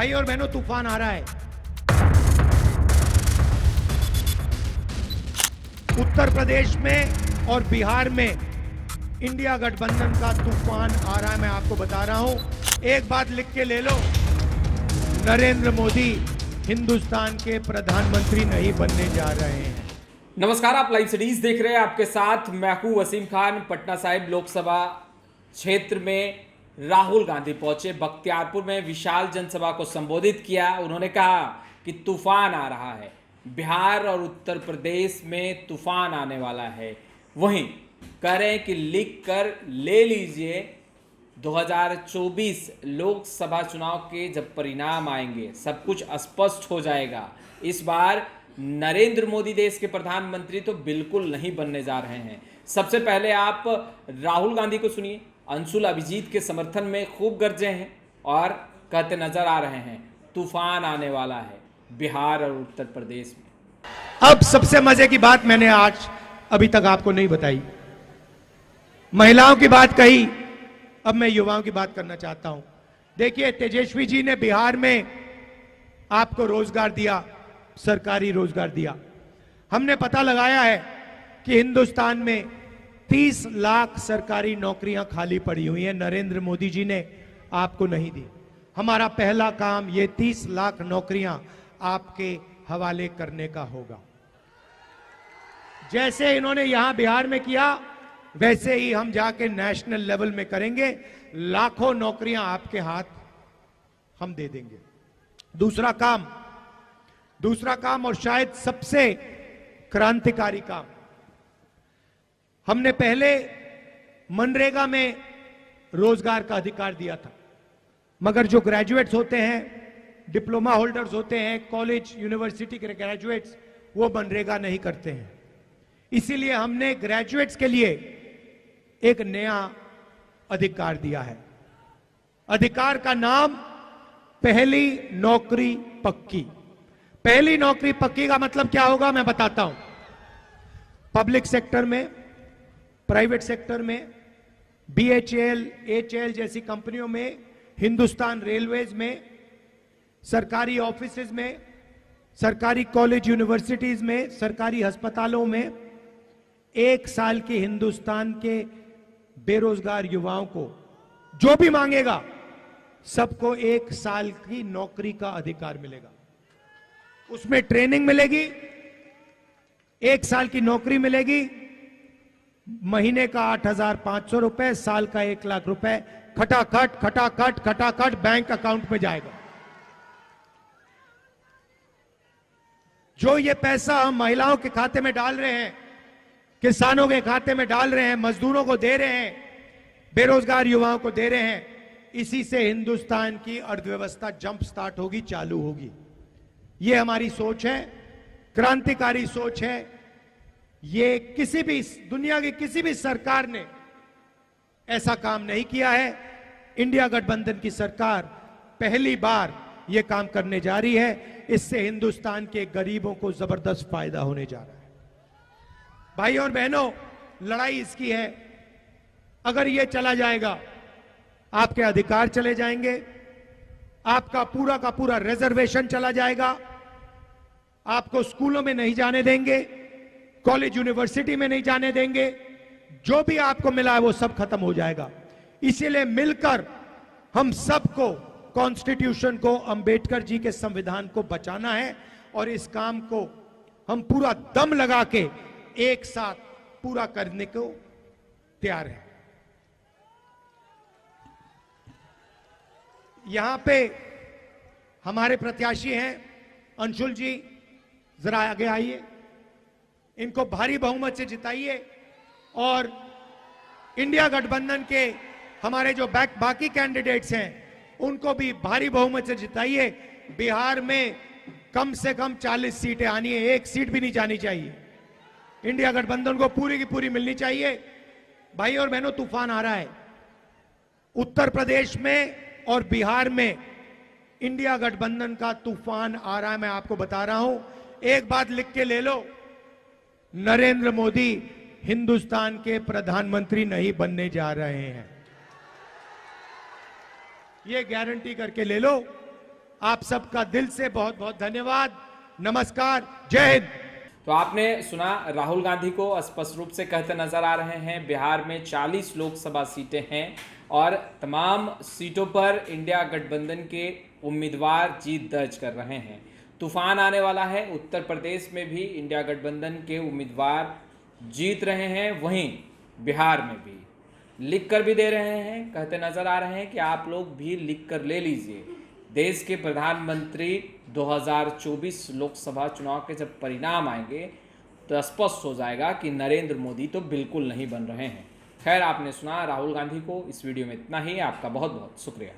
भाई और बहनों, तूफान आ रहा है। उत्तर प्रदेश में और बिहार में इंडिया गठबंधन का तूफान आ रहा है। मैं आपको बता रहा हूं, एक बात लिख के ले लो, नरेंद्र मोदी हिंदुस्तान के प्रधानमंत्री नहीं बनने जा रहे हैं। नमस्कार, आप लाइव सिटीज देख रहे हैं। आपके साथ मैं हूं वसीम खान। पटना साहिब लोकसभा क्षेत्र में राहुल गांधी पहुंचे, बख्तियारपुर में विशाल जनसभा को संबोधित किया। उन्होंने कहा कि तूफान आ रहा है, बिहार और उत्तर प्रदेश में तूफान आने वाला है। वहीं कह रहे हैं कि लिख कर ले लीजिए, 2024 लोकसभा चुनाव के जब परिणाम आएंगे सब कुछ स्पष्ट हो जाएगा। इस बार नरेंद्र मोदी देश के प्रधानमंत्री तो बिल्कुल नहीं बनने जा रहे हैं। सबसे पहले आप राहुल गांधी को सुनिए। अंशुल अभिजीत के समर्थन में खूब गरजे हैं और कहते नजर आ रहे हैं तूफान आने वाला है बिहार और उत्तर प्रदेश में। अब सबसे मजे की बात मैंने आज अभी तक आपको नहीं बताई। महिलाओं की बात कही, अब मैं युवाओं की बात करना चाहता हूं। देखिए, तेजस्वी जी ने बिहार में आपको रोजगार दिया, सरकारी रोजगार दिया। हमने पता लगाया है कि हिंदुस्तान में 30 लाख सरकारी नौकरियां खाली पड़ी हुई हैं। नरेंद्र मोदी जी ने आपको नहीं दी। हमारा पहला काम ये 30 लाख नौकरियां आपके हवाले करने का होगा। जैसे इन्होंने यहां बिहार में किया, वैसे ही हम जाके नेशनल लेवल में करेंगे। लाखों नौकरियां आपके हाथ हम दे देंगे। दूसरा काम और शायद सबसे क्रांतिकारी काम, हमने पहले मनरेगा में रोजगार का अधिकार दिया था, मगर जो ग्रेजुएट्स होते हैं, डिप्लोमा होल्डर्स होते हैं, कॉलेज यूनिवर्सिटी के ग्रेजुएट्स, वो मनरेगा नहीं करते हैं। इसीलिए हमने ग्रेजुएट्स के लिए एक नया अधिकार दिया है। अधिकार का नाम पहली नौकरी पक्की। पहली नौकरी पक्की का मतलब क्या होगा मैं बताता हूं। पब्लिक सेक्टर में, प्राइवेट सेक्टर में, बीएचईएल, एचएएल जैसी कंपनियों में, हिंदुस्तान रेलवेज में, सरकारी ऑफिसेज में, सरकारी कॉलेज यूनिवर्सिटीज में, सरकारी अस्पतालों में 1 साल के हिंदुस्तान के बेरोजगार युवाओं को जो भी मांगेगा सबको 1 साल की नौकरी का अधिकार मिलेगा। उसमें ट्रेनिंग मिलेगी, 1 साल की नौकरी मिलेगी, महीने का 8,500 रुपए, साल का 1 लाख रुपए खटाखट बैंक अकाउंट में जाएगा। जो ये पैसा हम महिलाओं के खाते में डाल रहे हैं, किसानों के खाते में डाल रहे हैं, मजदूरों को दे रहे हैं, बेरोजगार युवाओं को दे रहे हैं, इसी से हिंदुस्तान की अर्थव्यवस्था जंप स्टार्ट होगी, चालू होगी। ये हमारी सोच है, क्रांतिकारी सोच है। ये किसी भी दुनिया की किसी भी सरकार ने ऐसा काम नहीं किया है। इंडिया गठबंधन की सरकार पहली बार यह काम करने जा रही है। इससे हिंदुस्तान के गरीबों को जबरदस्त फायदा होने जा रहा है। भाई और बहनों, लड़ाई इसकी है। अगर यह चला जाएगा, आपके अधिकार चले जाएंगे, आपका पूरा का पूरा रिजर्वेशन चला जाएगा, आपको स्कूलों में नहीं जाने देंगे, कॉलेज यूनिवर्सिटी में नहीं जाने देंगे, जो भी आपको मिला है वो सब खत्म हो जाएगा। इसीलिए मिलकर हम सबको कॉन्स्टिट्यूशन को, अंबेडकर जी के संविधान को बचाना है और इस काम को हम पूरा दम लगा के एक साथ पूरा करने को तैयार है। यहां पे हमारे प्रत्याशी हैं अंशुल जी, जरा आगे आइए, इनको भारी बहुमत से जिताइए और इंडिया गठबंधन के हमारे जो बाकी कैंडिडेट्स हैं उनको भी भारी बहुमत से जिताइए। बिहार में कम से कम 40 सीटें आनी है, 1 सीट भी नहीं जानी चाहिए। इंडिया गठबंधन को पूरी की पूरी मिलनी चाहिए। भाई और बहनों, तूफान आ रहा है। उत्तर प्रदेश में और बिहार में इंडिया गठबंधन का तूफान आ रहा है। मैं आपको बता रहा हूं, एक बात लिख के ले लो, नरेंद्र मोदी हिंदुस्तान के प्रधानमंत्री नहीं बनने जा रहे हैं। ये गारंटी करके ले लो। आप सबका दिल से बहुत बहुत धन्यवाद। नमस्कार, जय हिंद। तो आपने सुना, राहुल गांधी को स्पष्ट रूप से कहते नजर आ रहे हैं बिहार में 40 लोकसभा सीटें हैं और तमाम सीटों पर इंडिया गठबंधन के उम्मीदवार जीत दर्ज कर रहे हैं। तूफान आने वाला है। उत्तर प्रदेश में भी इंडिया गठबंधन के उम्मीदवार जीत रहे हैं, वहीं बिहार में भी लिख कर भी दे रहे हैं। कहते नजर आ रहे हैं कि आप लोग भी लिख कर ले लीजिए। देश के प्रधानमंत्री 2024 लोकसभा चुनाव के जब परिणाम आएंगे तो स्पष्ट हो जाएगा कि नरेंद्र मोदी तो बिल्कुल नहीं बन रहे हैं। खैर, आपने सुना राहुल गांधी को। इस वीडियो में इतना ही। आपका बहुत बहुत शुक्रिया।